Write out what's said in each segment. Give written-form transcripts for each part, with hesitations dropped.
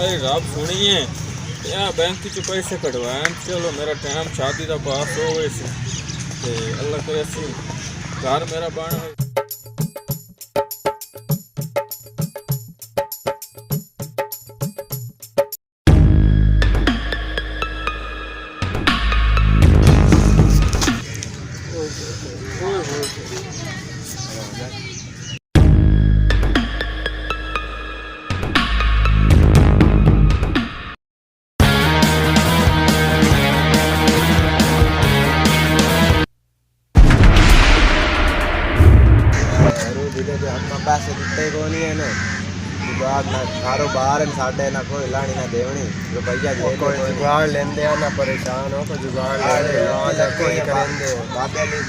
मेरी रब सुनिए यहाँ बैंक च पैसे कटवाए चलो मेरा टाइम शादी का पास हो गए थे अल्लाह करे सी घर मेरा बन पैसे दिते को नहीं है ना जुगाड़ ना कारोबार साढ़े ना कोई लानी ना देवनी रुपया कोई जुगाड़ लेंदे ना परेशान हो तो जुगाड़ कोई करेंदे बाबे नहीं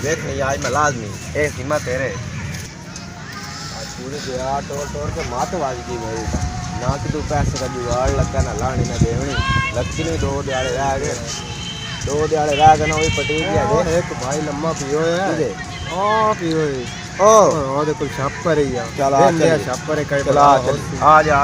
देख नहीं आज मैं लाजमी ए सीमा तेरे आज पूरे जुगाड़ तोड़ के मात वाज की मेरी ना कि तू पैसे का जुगाड़ लगा ना लानी ना देवनी लक्ष्मी दो दिहाड़े रह गए दो दिहाड़े रह गए ना वही पटी गया एक भाई लम्मा पियो है पियो ओ देखो छापर ही चला छापर आ जा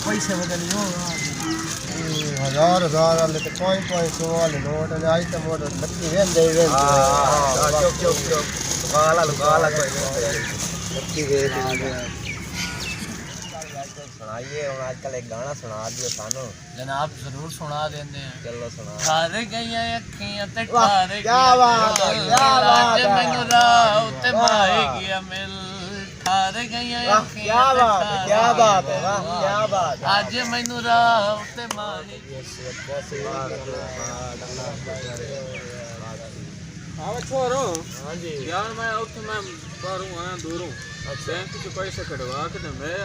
पैसे बदल हजार वाले तो कोई सौ वाले नोट आज तो मोट बच्ची वेंदे काला बच्ची सुनाइए और आजकल एक गाना सुना दियो सानो जनाब जरूर सुना देंगे हैं चलो सुना ठारे गईया अखियां ते ठारे क्या बात है मैनू राह ते माए गया मिल ठारे गईया क्या बात है क्या बात आज मैनू राह ते माए हाँ छोरो हाँ जी यार मैं उठ मैं बाहरों आया दूरों बैंक च पैसे कटवा के मैं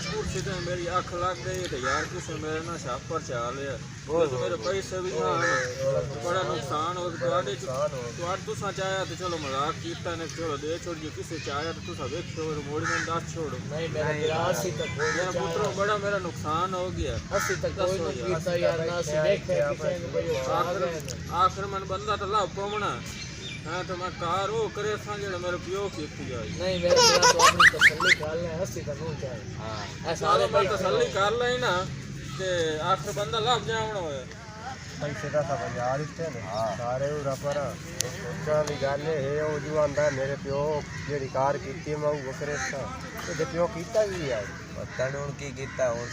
कुर्सी ते मेरी अख लग गई तो यार किसे मेरे ना छापर चाल है तो मेरे पैसे भी ना बड़ा नुकसान हो तो तुसा चाहे तो चलो मजाक कीता ने चलो दे छोड़ जो किसे चाहे तो तुसा देखो मोड़ी में 10 छोड़ो नहीं मेरा 80 तक मेरा पुत्रो बड़ा मेरा नुकसान हो गया 80 तक कोई नहीं कीता यार ना से देखे किसे आखिर मन बंदा तो ला पवना हाँ तो मैं कार वो करे था जो मेरे पियो की जाए नहीं मेरे तो अपनी तसल्ली कर ले 80 तक हो जाए हां ऐ सारे मैं तसल्ली कर ले ना ते आखिर बंदा लाभ जावणो है पैसे का सब यार इतने सारे रपर सोचा भी गल है ओ जो आंदा मेरे प्यो जेडी कार कीती मैं वो करे था ते प्यो कीता भी यार पता नहीं उन की कीता उन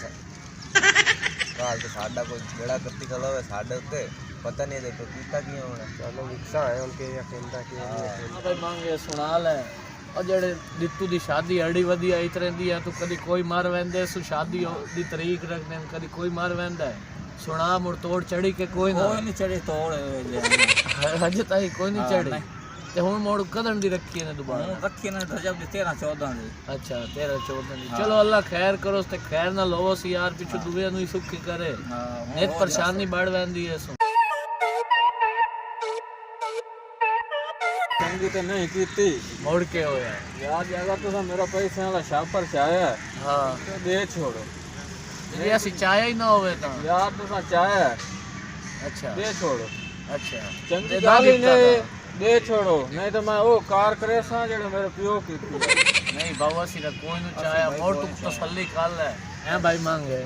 काल तो साडा कोई बड़ा करती खलो है साडे उत्ते पता नहीं देखो कीता की होना चलो रिक्शा है उनके या केंदा की भाई मांगे सुना ले और जेड़े दित्तू दी शादी अड़ी वधी आई तरंदी है तो कदी कोई मार वेंदे सु शादी दी तारीख रखने कदी कोई मार वेंदा है सुना मुड़ तोड़ चढ़ी के कोई नहीं चढ़े तोड़ हज ताई कोई नहीं चढ़ी ते हुन मोड़ कदन दी रखी ने दोबारा रखी ने जब 13 14 दी अच्छा 13 14 दी चलो अल्लाह खैर करो ते खैर ना लोवो सी यार पिछु दुनिया नु सुखी करे नेत परेशानी बढ़ वेंदी है सु चंगी तो नहीं कीती मोड़ के होया यार जगह तो मेरा पैसे वाला छापर चाहे हां तो दे छोड़ो ये ऐसी चाय ही ना होवे ता यार तो चाहे अच्छा दे छोड़ो अच्छा चंगी गाली नहीं दे छोड़ो नहीं तो मैं वो कार करे सा जेड़े मेरे पियो की नहीं बाबा सी कोई न चाहे मोड़ तू तसल्ली कर ले ए भाई मांगे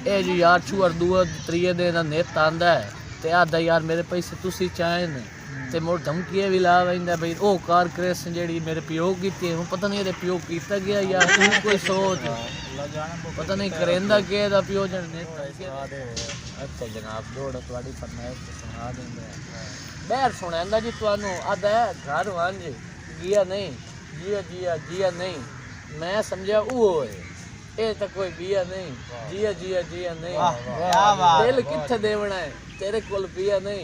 ए जी यार छुअर दुआ त्रिये दिन नेत आंदा है ते आदा यार मेरे पैसे तुसी चाहे ने ते मोड़ धमकी भी ला वैंदा भाई ओ कार क्रेस जेड़ी मेरे पियो कीती है पता नहीं रे पियो कीता गया यार तू कोई सोच पता नहीं करेंदा के दा पियो जन नेत अच्छा जनाब दौड़ ਤੁਹਾਡੀ फरमाइश सुना देंगे बैर सुनांदा जी ਤੁਹਾਨੂੰ ਆਦਾ घर वांज जिया नहीं जिया नहीं मैं समझा वो है ए तो कोई बिया नहीं जिया नहीं दिल किथे देवना है तेरे कोल पिया नहीं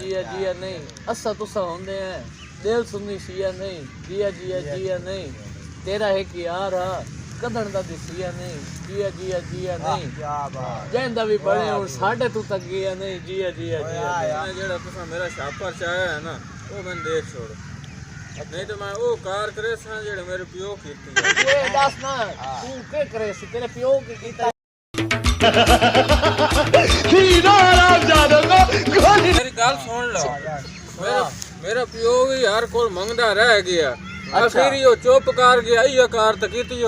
जिया नहीं असा तुसा होंदे हैं दिल सुनी सिया नहीं जिया जिया जिया नहीं तेरा है कि यार कदन दा दिसिया नहीं जिया जिया जिया नहीं क्या बात जैंदा भी बने हुन साढ़े तू तक गया नहीं जिया जिया जिया मैं जेड़ा तुसा मेरा छापर चाया है ना वो मैं दे छोड़ नहीं तो मैं वो कार करे सा जेड़े मेरे पियो कीती ये दस ना तू के करे सी तेरे पियो के कीता मेरी गल सुन लो मेरा पियो भी यार कोल मंगदा रह गया फिर यो चुप कर गया ये कार तक कीती